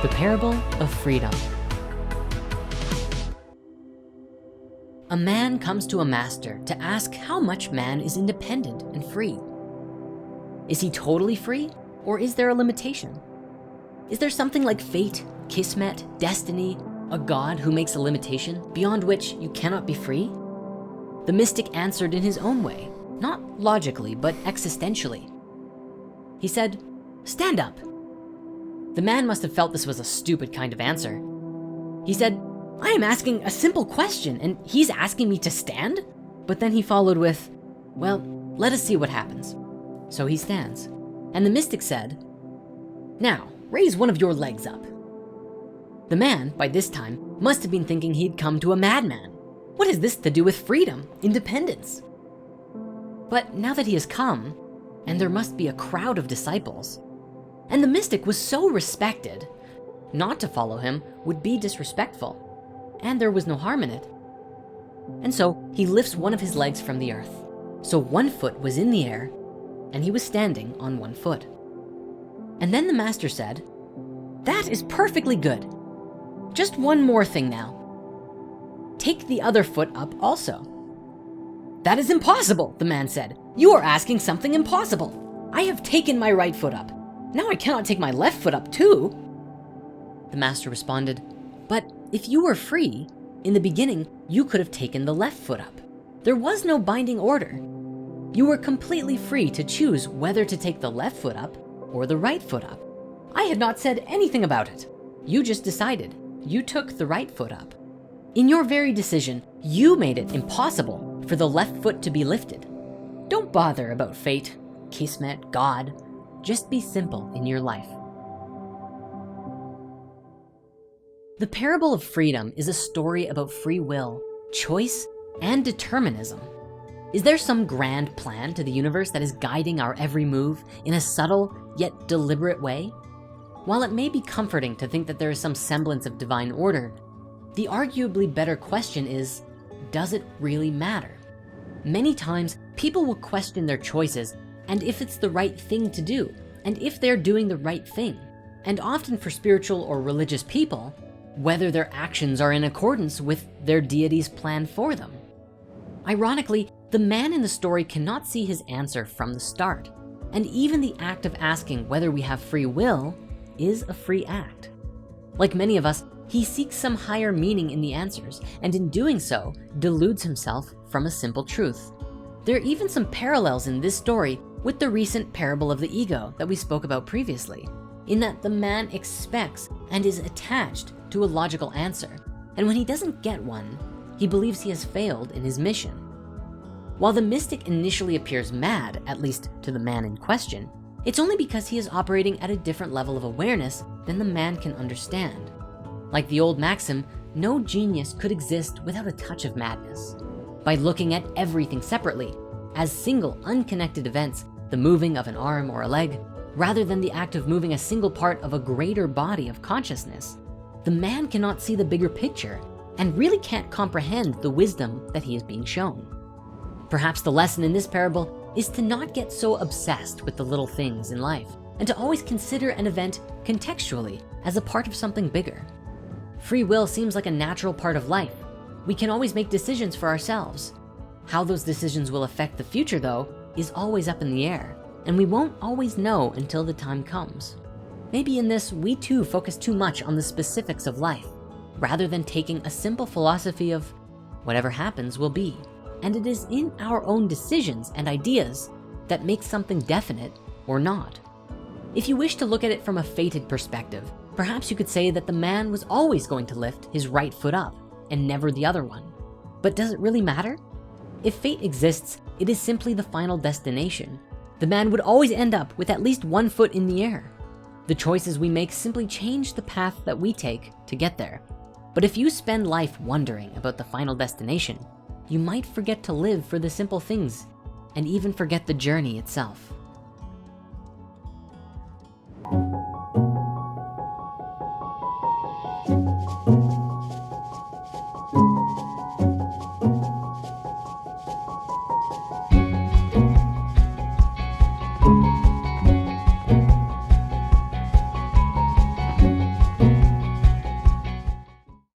The Parable of Freedom. A man comes to a master to ask how much man is independent and free. Is he totally free, or is there a limitation? Is there something like fate, kismet, destiny, a god who makes a limitation beyond which you cannot be free? The mystic answered in his own way, not logically, but existentially. He said, "Stand up." The man must have felt this was a stupid kind of answer. He said, "I am asking a simple question and he's asking me to stand?" But then he followed with, "Well, let us see what happens." So he stands, and the mystic said, "Now, raise one of your legs up." The man, by this time, must have been thinking he'd come to a madman. What has this to do with freedom, independence? But now that he has come, and there must be a crowd of disciples, and the mystic was so respected, not to follow him would be disrespectful, and there was no harm in it. And so he lifts one of his legs from the earth. So one foot was in the air, and he was standing on one foot. And then the master said, "That is perfectly good. Just one more thing now. Take the other foot up also." "That is impossible," the man said. "You are asking something impossible. I have taken my right foot up. Now I cannot take my left foot up too." The master responded, "But if you were free, in the beginning, you could have taken the left foot up. There was no binding order. You were completely free to choose whether to take the left foot up or the right foot up. I had not said anything about it. You just decided. You took the right foot up. In your very decision, you made it impossible for the left foot to be lifted. Don't bother about fate, kismet, God. Just be simple in your life." The Parable of Freedom is a story about free will, choice, and determinism. Is there some grand plan to the universe that is guiding our every move in a subtle yet deliberate way? While it may be comforting to think that there is some semblance of divine order, the arguably better question is, does it really matter? Many times, people will question their choices and if it's the right thing to do, and if they're doing the right thing. And often for spiritual or religious people, whether their actions are in accordance with their deity's plan for them. Ironically, the man in the story cannot see his answer from the start. And even the act of asking whether we have free will is a free act. Like many of us, he seeks some higher meaning in the answers, and in doing so, deludes himself from a simple truth. There are even some parallels in this story with the recent parable of the ego that we spoke about previously, in that the man expects and is attached to a logical answer, and when he doesn't get one, he believes he has failed in his mission. While the mystic initially appears mad, at least to the man in question, it's only because he is operating at a different level of awareness than the man can understand. Like the old maxim, no genius could exist without a touch of madness. By looking at everything separately, as single unconnected events, the moving of an arm or a leg, rather than the act of moving a single part of a greater body of consciousness, the man cannot see the bigger picture and really can't comprehend the wisdom that he is being shown. Perhaps the lesson in this parable is to not get so obsessed with the little things in life and to always consider an event contextually as a part of something bigger. Free will seems like a natural part of life. We can always make decisions for ourselves. How those decisions will affect the future, though, is always up in the air, and we won't always know until the time comes. Maybe in this, we too focus too much on the specifics of life, rather than taking a simple philosophy of whatever happens will be. And it is in our own decisions and ideas that make something definite or not. If you wish to look at it from a fated perspective, perhaps you could say that the man was always going to lift his right foot up and never the other one. But does it really matter? If fate exists, it is simply the final destination. The man would always end up with at least one foot in the air. The choices we make simply change the path that we take to get there. But if you spend life wondering about the final destination, you might forget to live for the simple things and even forget the journey itself.